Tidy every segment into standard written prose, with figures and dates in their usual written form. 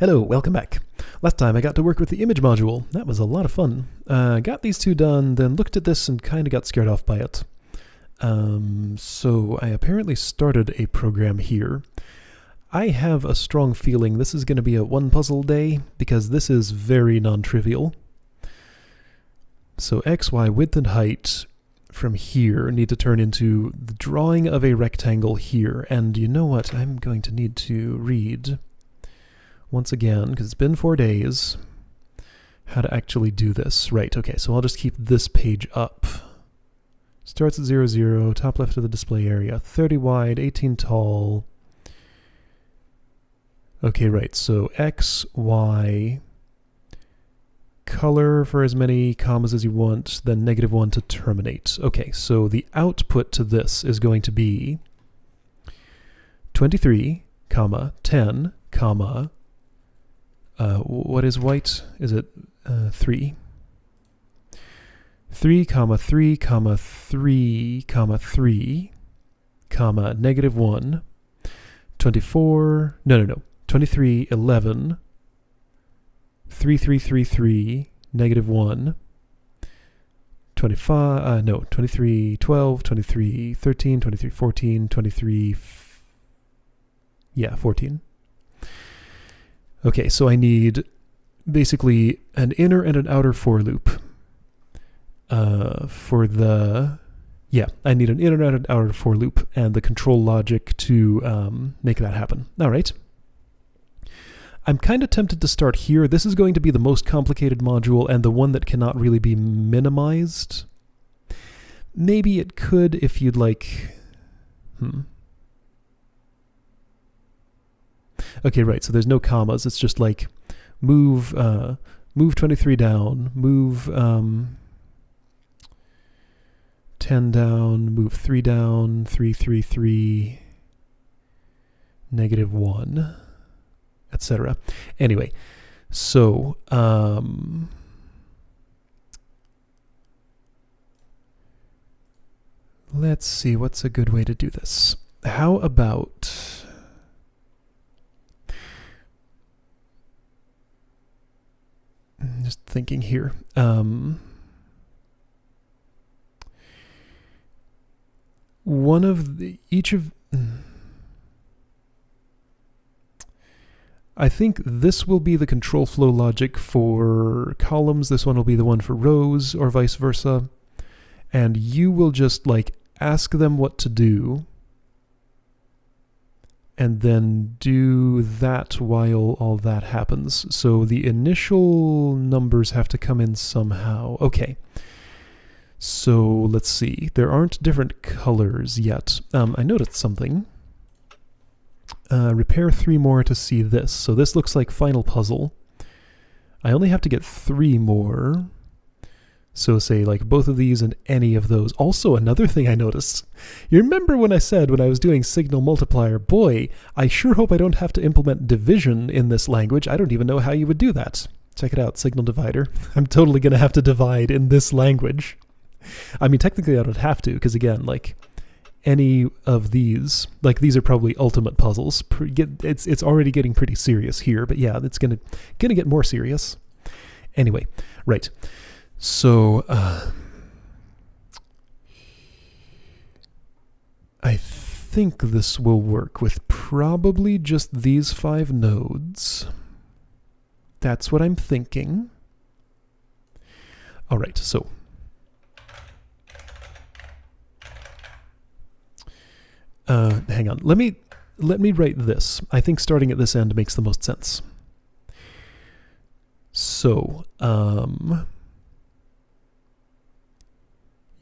Hello, welcome back. Last time I got to work with the image module. That was a lot of fun. Got these two done, then looked at this and kind of got scared off by it. So I apparently started a program here. I have a strong feeling this is going to be a one puzzle day because this is very non-trivial. So x, y, width, and height from here need to turn into the drawing of a rectangle here. And you know what? I'm going to need to read once again, because it's been 4 days, how to actually do this. Right, okay, so I'll just keep this page up. Starts at 0, 0, top left of the display area, 30 wide, 18 tall. Okay, right, so X, Y, color for as many commas as you want, then -1 to terminate. Okay, so the output to this is going to be 23, comma, 10, comma, what is white? Is it 3? 3, comma, 3, comma, 3, comma, 3, comma, -1, 24, no, 23, 11, 3, 3, 3, 3, -1, 25, no, 23, 12, 23, 13, 23, 14, 23, yeah, 14. Okay, so I need basically an inner and an outer for loop. I need an inner and an outer for loop and the control logic to make that happen. All right. I'm kind of tempted to start here. This is going to be the most complicated module and the one that cannot really be minimized. Maybe it could if you'd like... Okay, right, so there's no commas. It's just like move 23 down, move 10 down, move 3 down, 3, 3, 3, -1, etc. Anyway, so let's see, what's a good way to do this? How about... just thinking here. I think this will be the control flow logic for columns. This one will be the one for rows, or vice versa. And you will just like ask them what to do, and then do that while all that happens. So the initial numbers have to come in somehow. Okay. So let's see. There aren't different colors yet. I noticed something. Repair 3 more to see this. So this looks like final puzzle. I only have to get 3 more. So say like both of these and any of those. Also, another thing I noticed. You remember when I said when I was doing signal multiplier, boy, I sure hope I don't have to implement division in this language. I don't even know how you would do that. Check it out, signal divider. I'm totally going to have to divide in this language. I mean, technically I don't have to, because again, like any of these, like these are probably ultimate puzzles. It's already getting pretty serious here, but yeah, it's gonna get more serious. Anyway, right. So, I think this will work with probably just these 5 nodes. That's what I'm thinking. All right, so. Hang on, let me write this. I think starting at this end makes the most sense. So,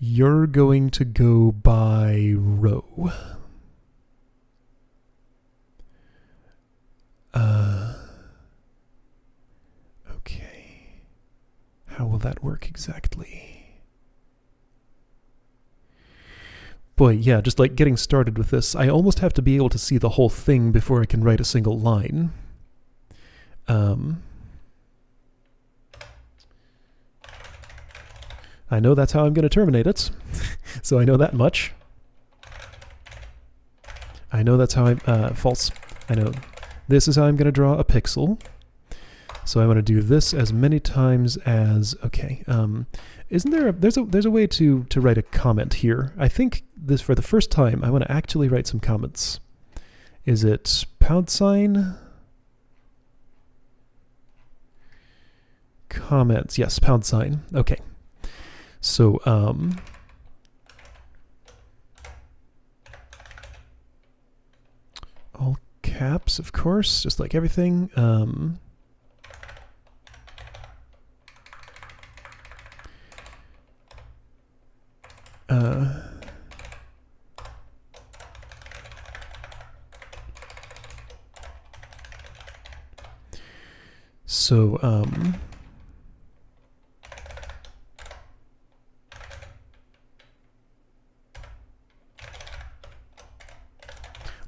you're going to go by row. Okay. How will that work exactly? Boy, yeah, just like getting started with this, I almost have to be able to see the whole thing before I can write a single line. I know that's how I'm going to terminate it, so I know that much. I know that's how false. I know this is how I'm going to draw a pixel. So I want to do this as many times as, okay, isn't there, there's a way to write a comment here. I think this, for the first time, I want to actually write some comments. Is it £? Comments, yes, £. Okay. So, all caps, of course, just like everything. So,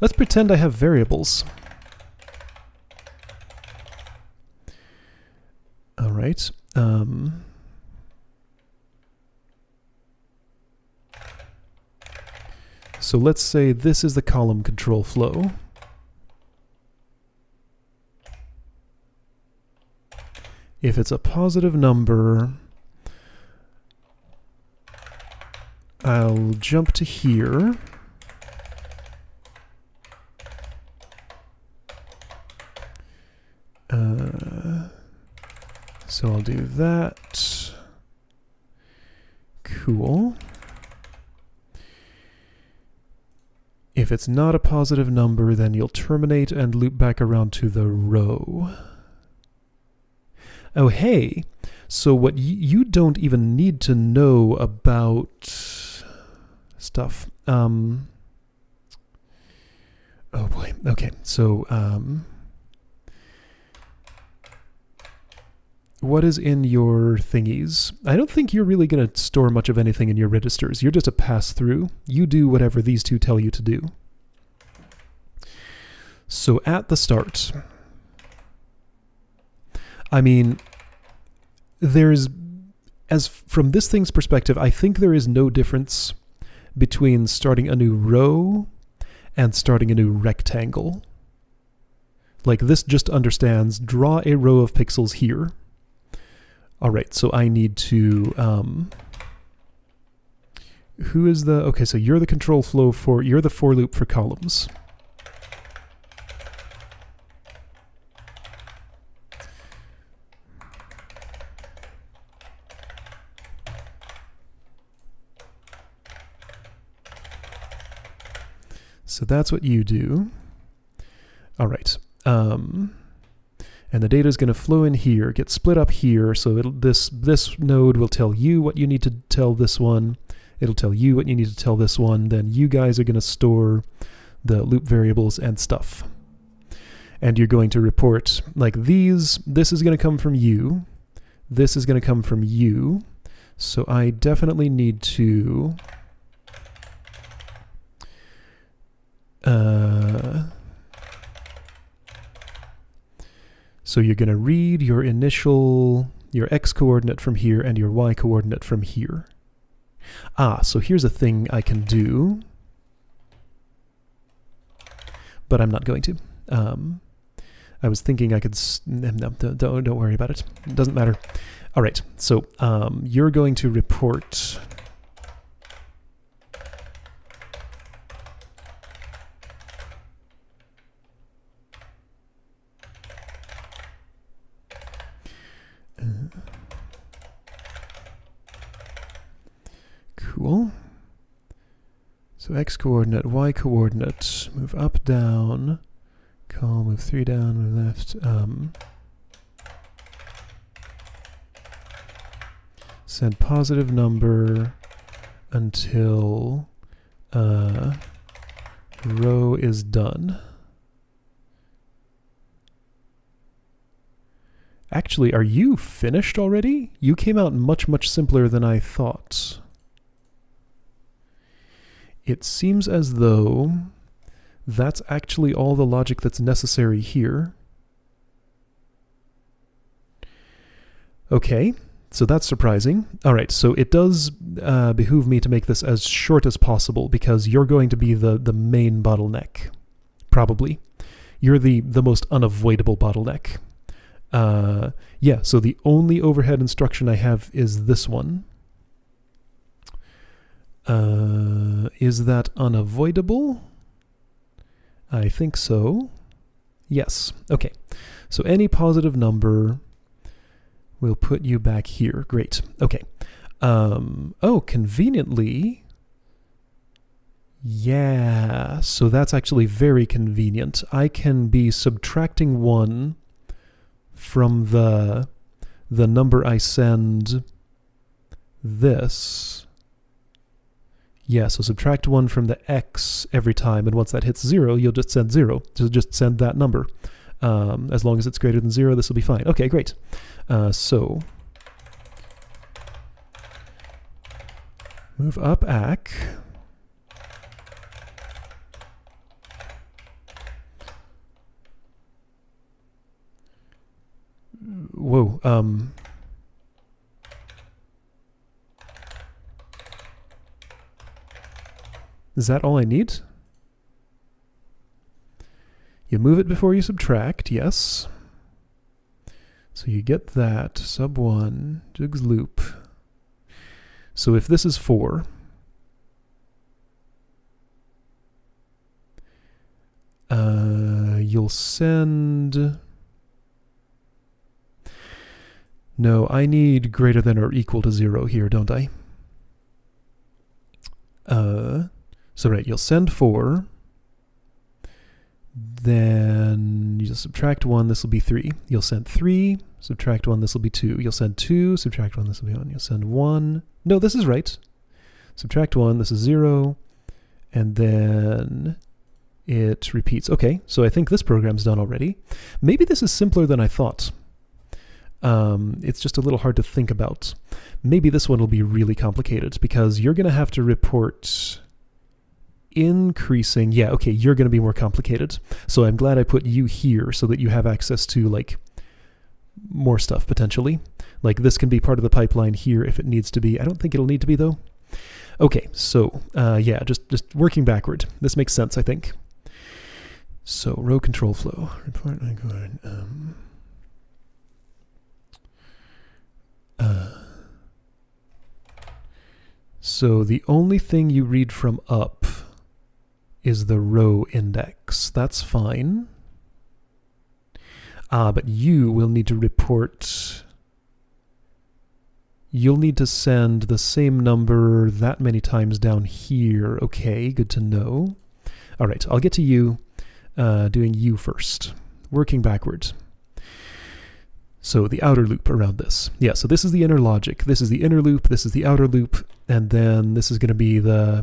let's pretend I have variables. All right. So let's say this is the column control flow. If it's a positive number, I'll jump to here. So I'll do that. Cool. If it's not a positive number, then you'll terminate and loop back around to the row. Oh, hey, so what you don't even need to know about stuff. Oh boy, okay, so what is in your thingies? I don't think you're really going to store much of anything in your registers. You're just a pass-through. You do whatever these two tell you to do. So at the start, I mean, from this thing's perspective, I think there is no difference between starting a new row and starting a new rectangle. Like, this just understands, draw a row of pixels here. All right, so I need to, who is the, okay, so you're the control flow for, you're the for loop for columns. So that's what you do. All right. And the data is going to flow in here, get split up here. So this node will tell you what you need to tell this one. It'll tell you what you need to tell this one. Then you guys are going to store the loop variables and stuff. And you're going to report like these. This is going to come from you. This is going to come from you. So I definitely need to so you're going to read your x coordinate from here and your y coordinate from here. So here's a thing I can do, but I'm not going to. I was thinking I could, no, don't worry about it. It doesn't matter. All right, so you're going to report cool. So x coordinate, y coordinate, move up, down, call, move 3 down, move left. Send positive number until row is done. Actually, are you finished already? You came out much, much simpler than I thought. It seems as though that's actually all the logic that's necessary here. Okay, so that's surprising. All right, so it does behoove me to make this as short as possible because you're going to be the main bottleneck, probably. You're the most unavoidable bottleneck. Yeah, so the only overhead instruction I have is this one. Is that unavoidable? I think so. Yes. Okay. So any positive number will put you back here. Great. Okay. Oh, conveniently. Yeah. So that's actually very convenient. I can be subtracting 1 from the number I send this. Yeah, so subtract 1 from the x every time, and once that hits 0, you'll just send 0. So just send that number. As long as it's greater than 0, this will be fine. Okay, great. So move up ACK. Whoa. Is that all I need? You move it before you subtract, yes. So you get that, sub 1, jigs loop. So if this is 4, you'll send... No, I need greater than or equal to 0 here, don't I? So right, you'll send 4, then you just subtract 1, this will be 3. You'll send 3, subtract 1, this will be 2. You'll send 2, subtract 1, this will be 1. You'll send 1. No, this is right. Subtract 1, this is 0, and then it repeats. Okay, so I think this program's done already. Maybe this is simpler than I thought. It's just a little hard to think about. Maybe this one will be really complicated because you're going to have to report increasing. Yeah, okay, you're going to be more complicated. So I'm glad I put you here so that you have access to like more stuff potentially. Like this can be part of the pipeline here if it needs to be. I don't think it'll need to be though. Okay, so yeah, just working backward. This makes sense, I think. So row control flow. Report record. So the only thing you read from up is the row index. That's fine. But you will need to report... You'll need to send the same number that many times down here. Okay, good to know. All right, I'll get to you, doing you first. Working backwards. So the outer loop around this. Yeah, so this is the inner logic. This is the inner loop, this is the outer loop, and then this is going to be the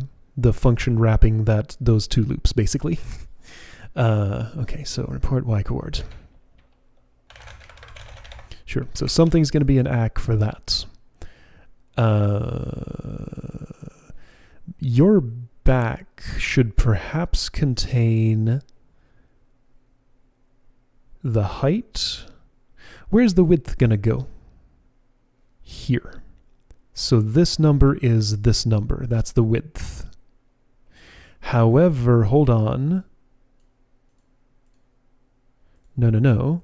function wrapping those two loops, basically. Okay, so report y coord. Sure, so something's going to be an ACK for that. Your back should perhaps contain the height. Where's the width going to go? Here. So this number is this number. That's the width. However, hold on. No.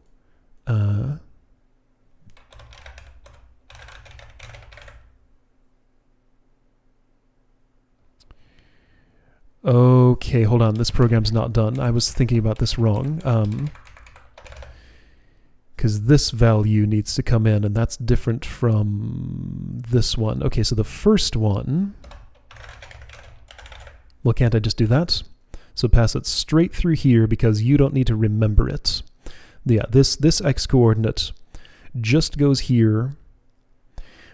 Okay, hold on. This program's not done. I was thinking about this wrong. Because this value needs to come in, and that's different from this one. Okay, so the first one... Well, can't I just do that? So pass it straight through here because you don't need to remember it. Yeah, this x-coordinate just goes here.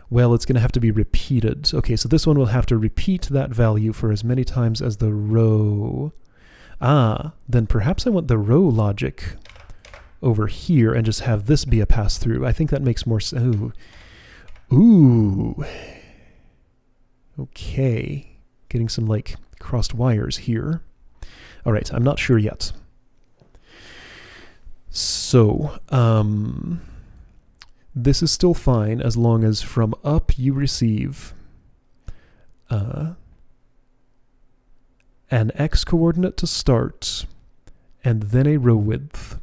Well, it's going to have to be repeated. Okay, so this one will have to repeat that value for as many times as the row. Then perhaps I want the row logic over here and just have this be a pass-through. I think that makes more sense. Ooh. Okay. Getting some, like, crossed wires here. All right, I'm not sure yet. So, this is still fine as long as from up you receive an x-coordinate to start, and then a row width.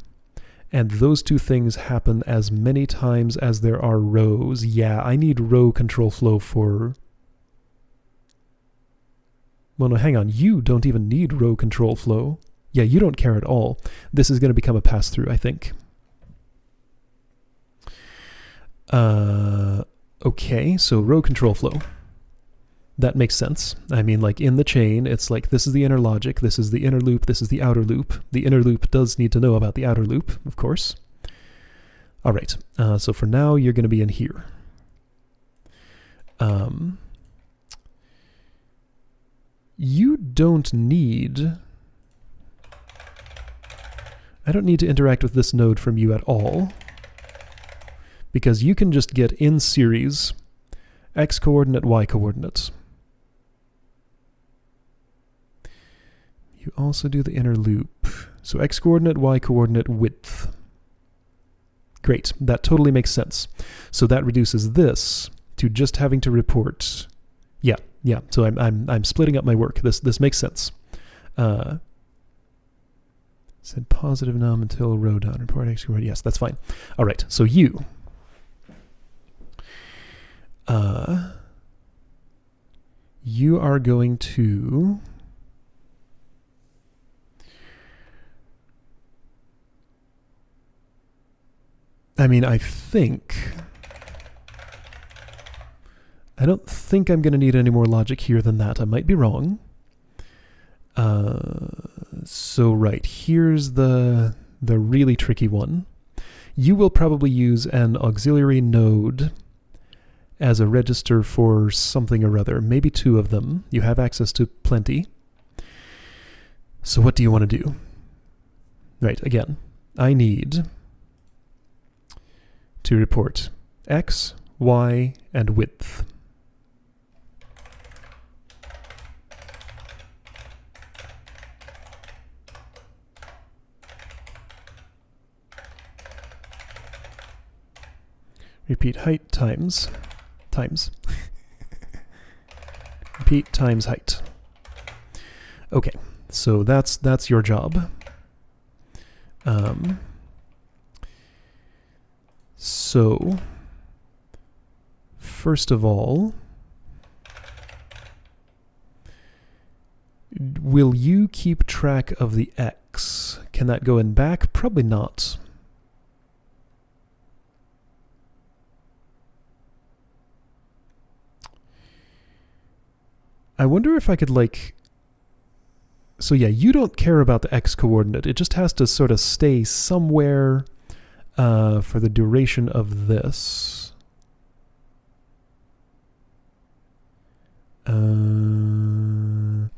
And those two things happen as many times as there are rows. Yeah, I need row control flow for... Well, no, hang on. You don't even need row control flow. Yeah, you don't care at all. This is going to become a pass-through, I think. Okay, so row control flow. That makes sense. I mean, like in the chain, it's like this is the inner logic, this is the inner loop, this is the outer loop. The inner loop does need to know about the outer loop, of course. All right, so for now, you're going to be in here. You don't need... I don't need to interact with this node from you at all, because you can just get in series x coordinate, y coordinates. You also do the inner loop. So x coordinate, y coordinate, width. Great, that totally makes sense. So that reduces this to just having to report. Yeah. So I'm splitting up my work. This makes sense. Said positive num until row done. Report x coordinate. Yes, that's fine. All right. So you. You are going to... I mean, I don't think I'm going to need any more logic here than that. I might be wrong. So right, here's the really tricky one. You will probably use an auxiliary node as a register for something or other, maybe two of them. You have access to plenty. So what do you want to do? Right, again, I need to report x, y, and width. Repeat height times. Repeat times height. Okay, so that's your job. So, first of all, will you keep track of the x? Can that go in back? Probably not. I wonder if I could, like... So yeah, you don't care about the x coordinate. It just has to sort of stay somewhere for the duration of this. Man,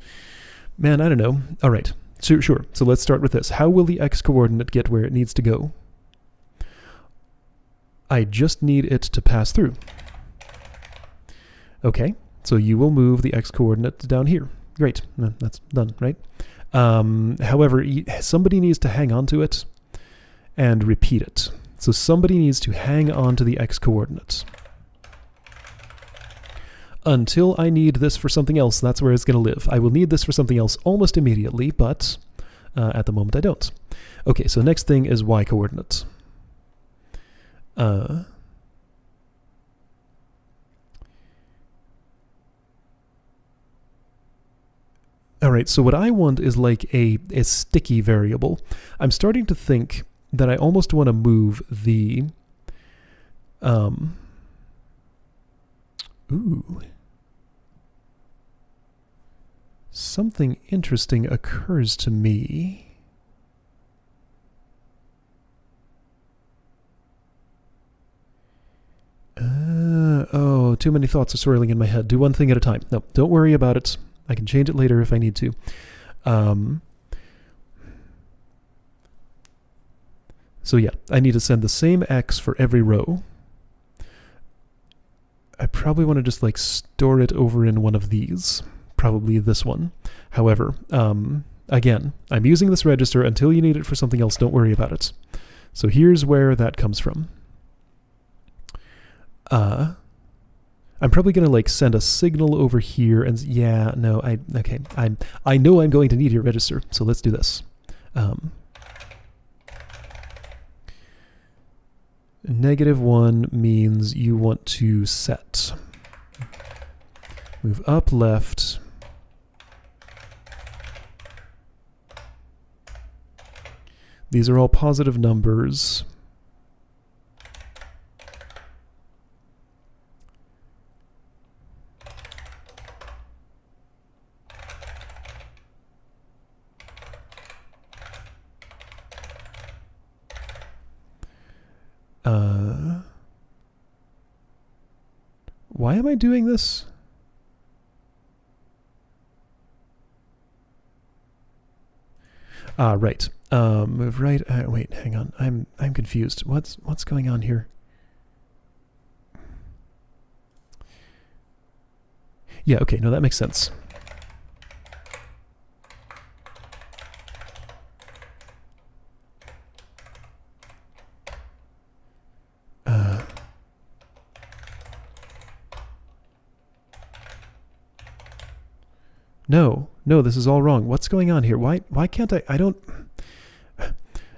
I don't know. All right, sure. So let's start with this. How will the x coordinate get where it needs to go? I just need it to pass through. Okay, so you will move the x coordinate down here. Great, that's done, right? However, somebody needs to hang on to it and repeat it. So somebody needs to hang on to the x coordinates. Until I need this for something else, that's where it's going to live. I will need this for something else almost immediately, but at the moment I don't. Okay, so next thing is y coordinates. All right, so what I want is like a sticky variable. I'm starting to think that I almost want to move the... Something interesting occurs to me. Oh, too many thoughts are swirling in my head. Do one thing at a time. No, don't worry about it. I can change it later if I need to. So yeah, I need to send the same x for every row. I probably want to just like store it over in one of these. Probably this one. However, again, I'm using this register until you need it for something else. Don't worry about it. So here's where that comes from. I'm probably going to like send a signal over here and yeah, no, I know I'm going to need your register. So let's do this. -1 means you want to set. Move up, left. These are all positive numbers. Why am I doing this? Right. Move right. Wait, hang on. I'm confused. What's going on here? Yeah. Okay. No, that makes sense. No, this is all wrong. What's going on here? Why can't I don't...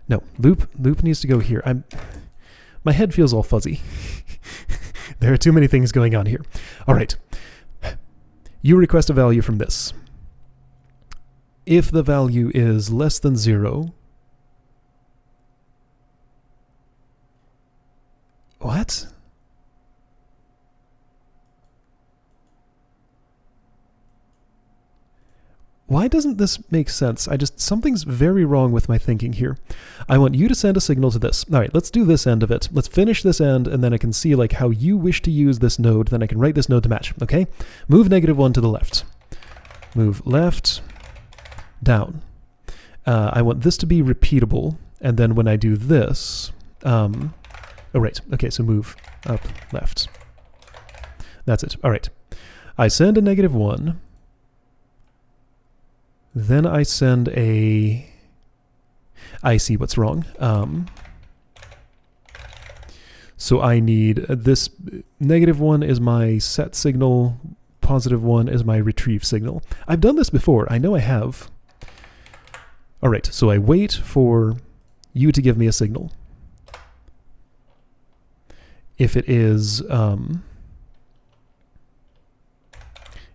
No, loop needs to go here. My head feels all fuzzy. There are too many things going on here. All right. You request a value from this. If the value is less than 0... What? Why doesn't this make sense? Something's very wrong with my thinking here. I want you to send a signal to this. All right, let's do this end of it. Let's finish this end, and then I can see like how you wish to use this node. Then I can write this node to match, okay? Move -1 to the left. Move left, down. I want this to be repeatable, and then when I do this, oh, right. Okay, so move up, left. That's it. All right. I send a -1. Then I send a... I see what's wrong. So I need this -1 is my set signal, +1 is my retrieve signal. I've done this before. I know I have. All right, so I wait for you to give me a signal. If it is...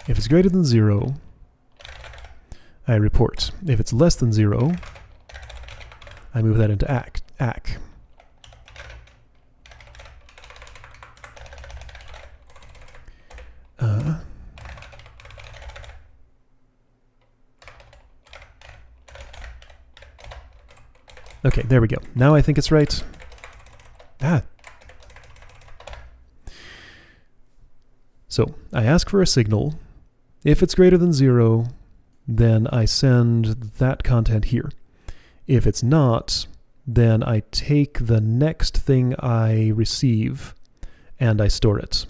if it's greater than 0... I report. If it's less than 0, I move that into ACK. Okay, there we go. Now I think it's right. So I ask for a signal. If it's greater than 0, then I send that content here. If it's not, then I take the next thing I receive and I store it.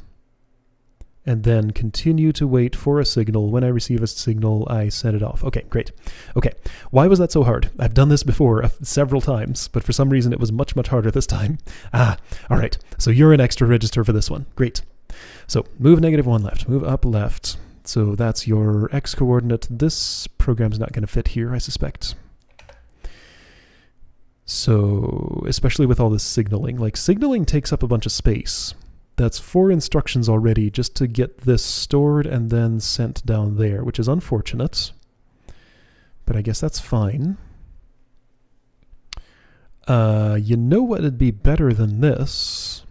And then continue to wait for a signal. When I receive a signal, I send it off. Okay, great. Okay, why was that so hard? I've done this before several times, but for some reason it was much, much harder this time. All right. So you're an extra register for this one. Great. So move -1 left, move up left. So that's your x coordinate. This program's not going to fit here, I suspect. So, especially with all this signaling. Like, signaling takes up a bunch of space. That's 4 instructions already just to get this stored and then sent down there, which is unfortunate. But I guess that's fine. You know what would be better than this?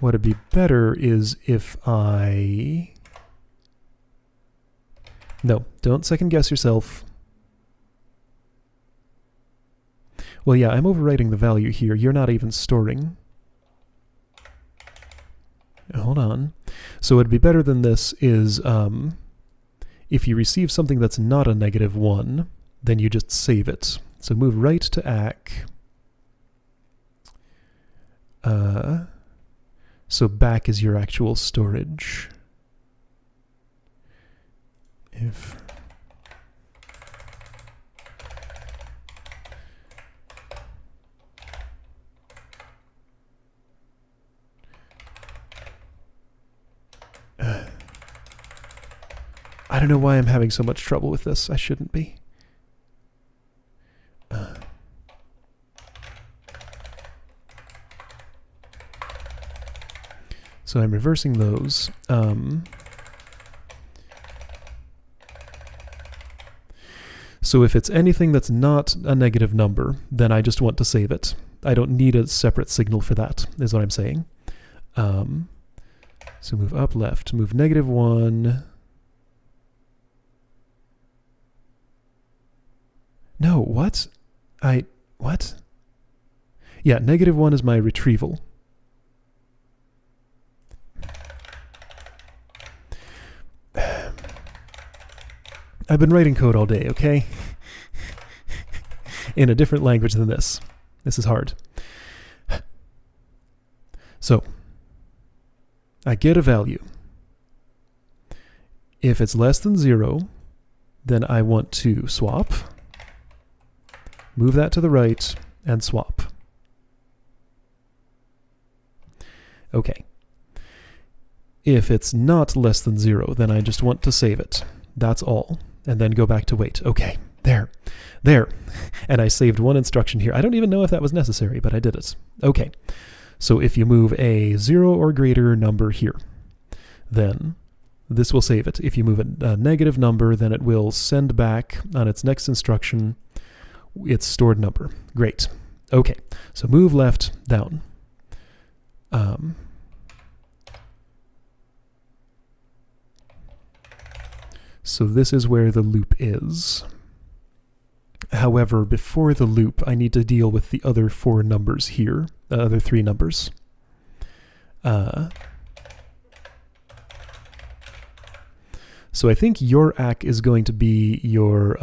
What would be better is if I... No, don't second guess yourself. Well, yeah, I'm overwriting the value here. You're not even storing. Hold on. So what'd be better than this is if you receive something that's not a -1, then you just save it. So move right to ACK. So back is your actual storage. If I don't know why I'm having so much trouble with this. I shouldn't be. So I'm reversing those. So if it's anything that's not a negative number, then I just want to save it. I don't need a separate signal for that, is what I'm saying. So move up, left, move -1. No, what? What? Yeah, -1 is my retrieval. I've been writing code all day, okay? In a different language than this. This is hard. So, I get a value. If it's less than 0, then I want to swap, move that to the right, and swap. Okay. If it's not less than 0, then I just want to save it. That's all. And then go back to wait. Okay, there. And I saved one instruction here. I don't even know if that was necessary, but I did it. Okay, so if you move a 0 or greater number here, then this will save it. If you move a negative number, then it will send back on its next instruction its stored number. Great. Okay, so move left, down. So this is where the loop is. However, before the loop, I need to deal with the other 4 numbers here, the other 3 numbers. So I think your ACK is going to be your,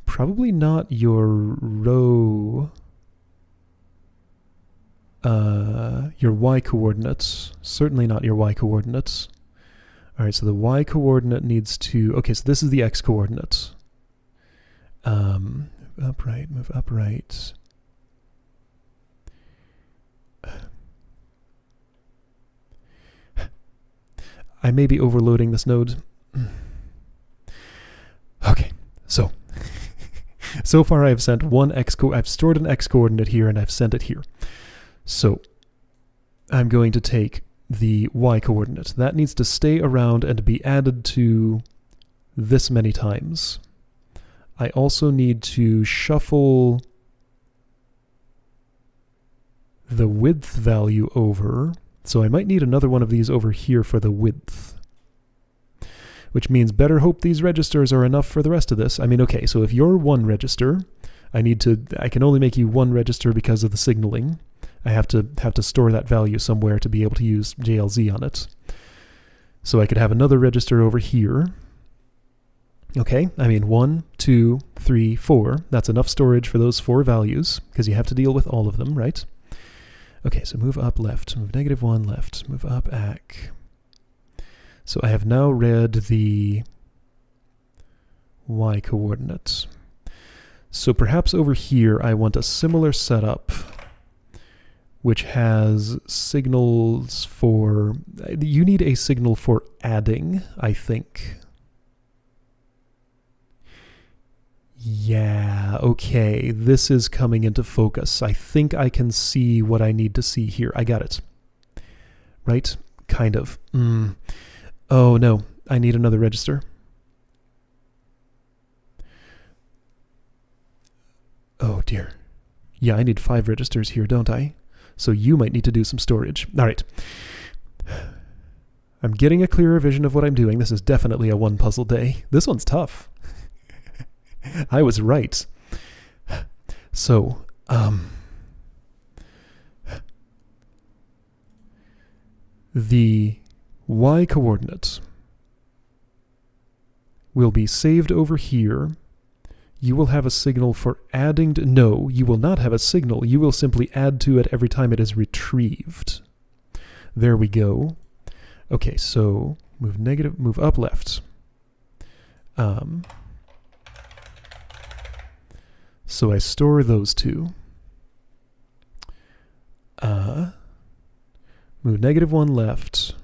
probably not your row, your y coordinates, certainly not your y coordinates. All right, so the y coordinate needs to, okay, so this is the x coordinate. Upright, move upright. I may be overloading this node. Okay, so so far I've sent one I've stored an x coordinate here and I've sent it here. So I'm going to take the y coordinate. That needs to stay around and be added to this many times. I also need to shuffle the width value over. So I might need another one of these over here for the width. Which means better hope these registers are enough for the rest of this. I mean, okay, so if you're 1 register, I can only make you 1 register because of the signaling. I have to store that value somewhere to be able to use JLZ on it. So I could have another register over here. Okay, I mean 1, 2, 3, 4. That's enough storage for those 4 values, because you have to deal with all of them, right? Okay, so move up left, move -1 left, move up ACK. So I have now read the y coordinates. So perhaps over here I want a similar setup which has signals for, you need a signal for adding, I think. Yeah, okay, this is coming into focus. I think I can see what I need to see here. I got it. Right? Kind of. Oh no, I need another register. Oh dear. Yeah, I need 5 registers here, don't I? So you might need to do some storage. All right. I'm getting a clearer vision of what I'm doing. This is definitely a 1 puzzle day. This one's tough. I was right. So, the y coordinate will be saved over here. You will have a signal for adding to, no, you will not have a signal. You will simply add to it every time it is retrieved. There we go. Okay, so move up left. So I store those 2. Move -1 left.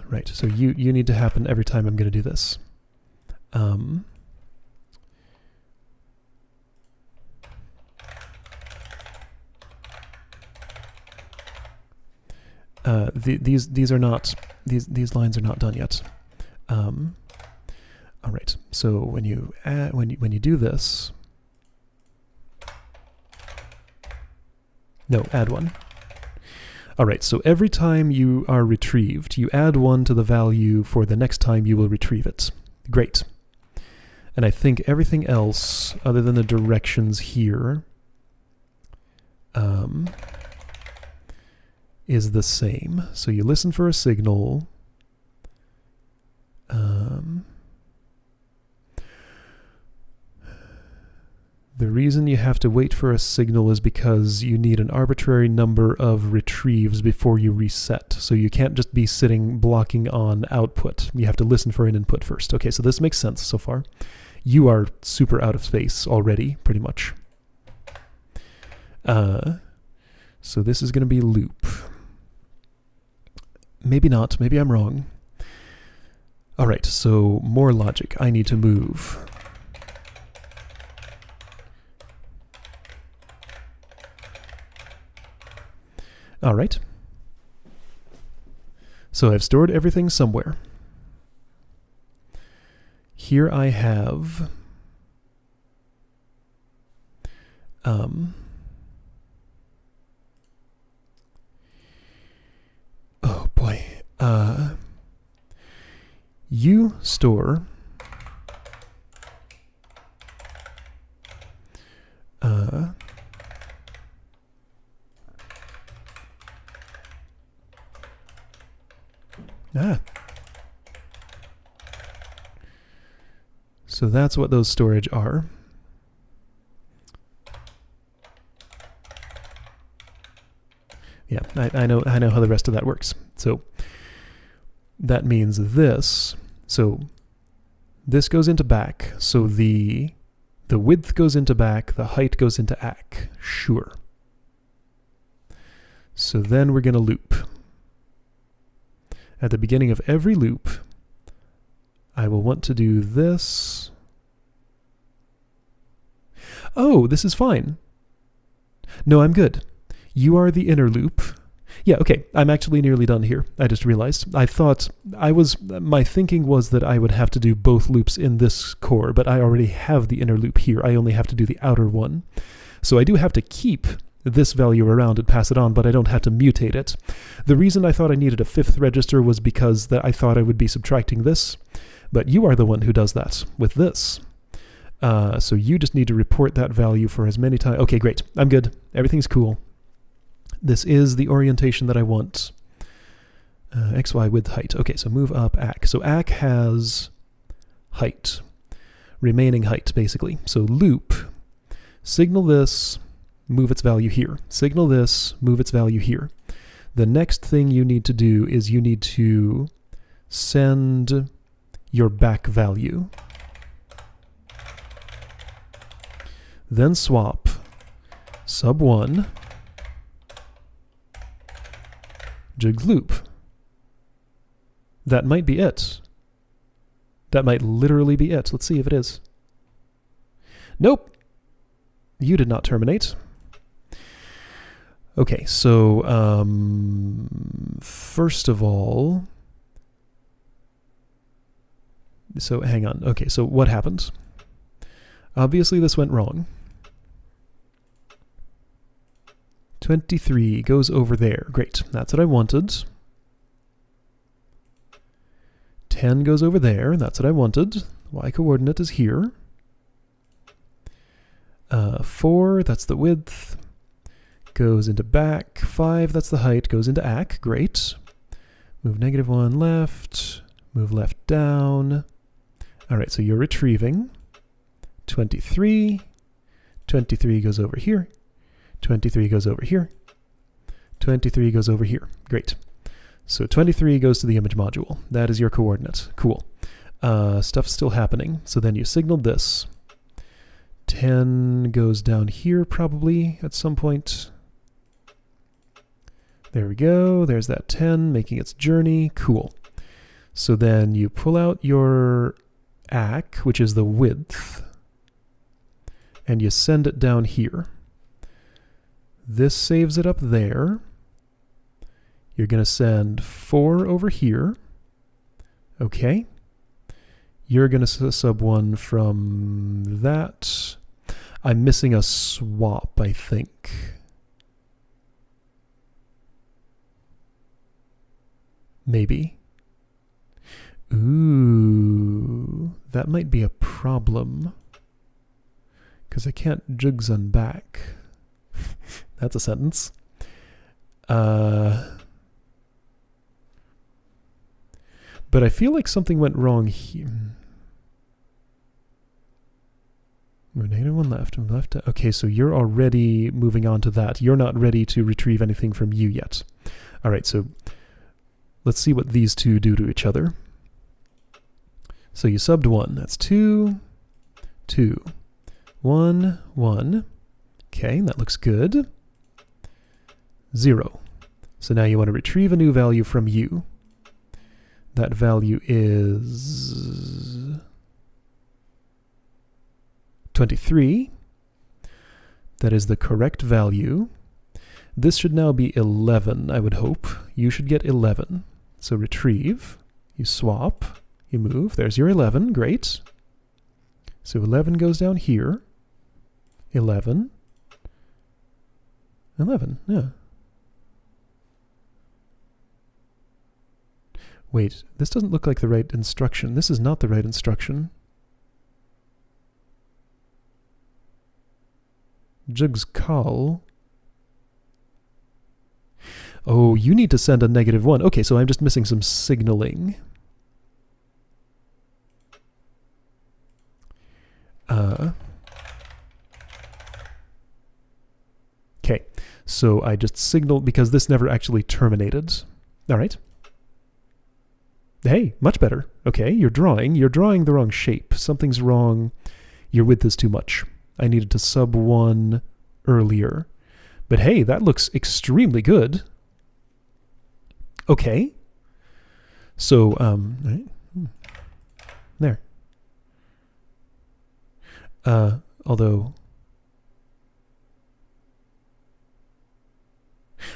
Right, so you need to happen every time I'm going to do this. These are not, these lines are not done yet. All right, so when you add, when you do this, no, add one. All right, so every time you are retrieved, you add one to the value for the next time you will retrieve it. Great. And I think everything else, other than the directions here, is the same. So you listen for a signal. The reason you have to wait for a signal is because you need an arbitrary number of retrieves before you reset. So you can't just be sitting blocking on output. You have to listen for an input first. Okay, so this makes sense so far. You are super out of space already, pretty much. So this is going to be loop. Maybe not. Maybe I'm wrong. All right, so more logic. I need to move. All right. So I've stored everything somewhere. Here I have oh boy. You store so that's what those storage are. Yeah, I know how the rest of that works. So that means this. So this goes into back. So the width goes into back, the height goes into ACK. Sure. So then we're going to loop. At the beginning of every loop, I will want to do this. Oh, this is fine. No, I'm good. You are the inner loop. Yeah, okay, I'm actually nearly done here. I just realized. My thinking was that I would have to do both loops in this core, but I already have the inner loop here. I only have to do the outer one. So I do have to keep this value around and pass it on, but I don't have to mutate it. The reason I thought I needed a fifth register was because that I thought I would be subtracting this, but you are the one who does that with this. So you just need to report that value for as many times. Okay, great. I'm good. Everything's cool. This is the orientation that I want. XY width height. Okay, so move up ACK. So ACK has height. Remaining height, basically. So loop. Signal this. Move its value here. Signal this. Move its value here. The next thing you need to do is you need to send your back value. Then swap sub 1 jigs loop. That might be it. That might literally be it. Let's see if it is. Nope. You did not terminate. Okay, so first of all, so hang on. Okay, so what happened? Obviously this went wrong. 23 goes over there. Great, that's what I wanted. 10 goes over there. That's what I wanted. Y coordinate is here. 4, that's the width. Goes into back. 5, that's the height. Goes into ACK. Great. Move -1 left. Move left down. All right, so you're retrieving. 23. 23 goes over here. 23 goes over here. 23 goes over here. Great. So 23 goes to the image module. That is your coordinate. Cool. Stuff's still happening. So then you signaled this. 10 goes down here probably at some point. There we go. There's that 10 making its journey. Cool. So then you pull out your ACK, which is the width, and you send it down here. This saves it up there. You're going to send 4 over here. Okay. You're going to sub 1 from that. I'm missing a swap, I think. Maybe. Ooh, that might be a problem. Because I can't jugs on back. That's a sentence. But I feel like something went wrong here. Move -1 left and left. Okay, so you're already moving on to that. You're not ready to retrieve anything from you yet. All right, so let's see what these two do to each other. So you subbed 1. That's 2, 2, 1, 1. Okay, that looks good. 0. So now you want to retrieve a new value from you. That value is 23. That is the correct value. This should now be 11, I would hope. You should get 11. So retrieve, you swap, you move. There's your 11, great. So 11 goes down here. 11. 11, yeah. Wait, this doesn't look like the right instruction. This is not the right instruction. Jugs call. Oh, you need to send a -1. Okay, so I'm just missing some signaling. Okay, so I just signaled because this never actually terminated. All right. Hey, much better. Okay, you're drawing the wrong shape. Something's wrong. Your width is too much. I needed to sub 1 earlier. But hey, that looks extremely good. Okay. So, right. There. Although...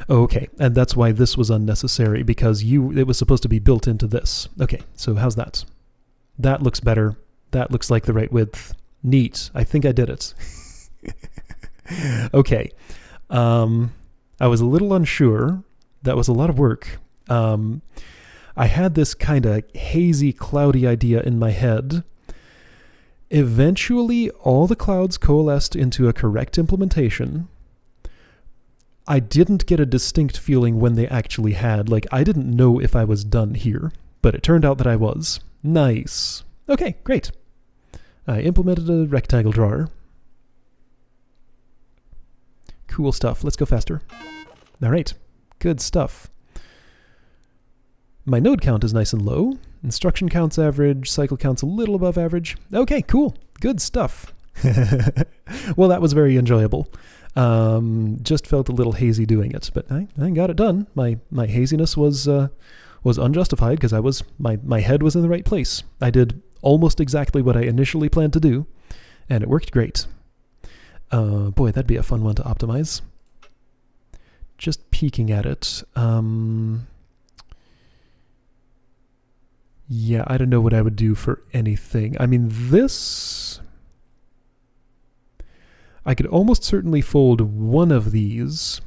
Oh, okay, and that's why this was unnecessary, because it was supposed to be built into this. Okay, so how's that? That looks better. That looks like the right width. Neat. I think I did it. Okay. I was a little unsure. That was a lot of work. I had this kind of hazy, cloudy idea in my head. Eventually, all the clouds coalesced into a correct implementation. I didn't get a distinct feeling when they actually had. Like, I didn't know if I was done here, but it turned out that I was. Nice. Okay, great. I implemented a rectangle drawer. Cool stuff. Let's go faster. All right. Good stuff. My node count is nice and low. Instruction count's average. Cycle count's a little above average. Okay, cool. Good stuff. Well, that was very enjoyable. Just felt a little hazy doing it, but I got it done. My haziness was unjustified because my head was in the right place. I did almost exactly what I initially planned to do, and it worked great. Boy, that'd be a fun one to optimize. Just peeking at it. Yeah, I don't know what I would do for anything. I mean, this... I could almost certainly fold one of these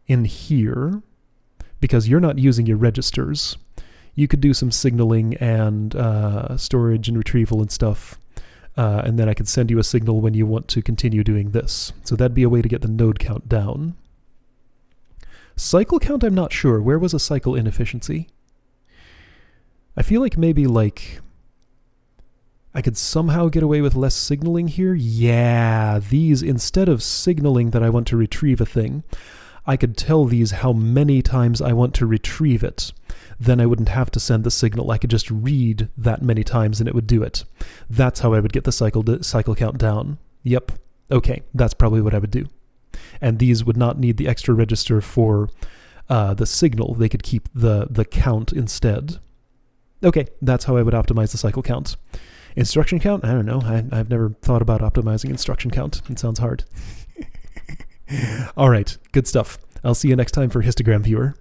in here because you're not using your registers. You could do some signaling and storage and retrieval and stuff, and then I could send you a signal when you want to continue doing this. So that'd be a way to get the node count down. Cycle count, I'm not sure. Where was a cycle inefficiency? I feel like maybe like... I could somehow get away with less signaling here. Yeah, these, instead of signaling that I want to retrieve a thing, I could tell these how many times I want to retrieve it. Then I wouldn't have to send the signal. I could just read that many times and it would do it. That's how I would get the cycle count down. Yep. Okay, that's probably what I would do. And these would not need the extra register for the signal. They could keep the count instead. Okay, that's how I would optimize the cycle count. Instruction count? I don't know. I've never thought about optimizing instruction count. It sounds hard. All right, good stuff. I'll see you next time for Histogram Viewer.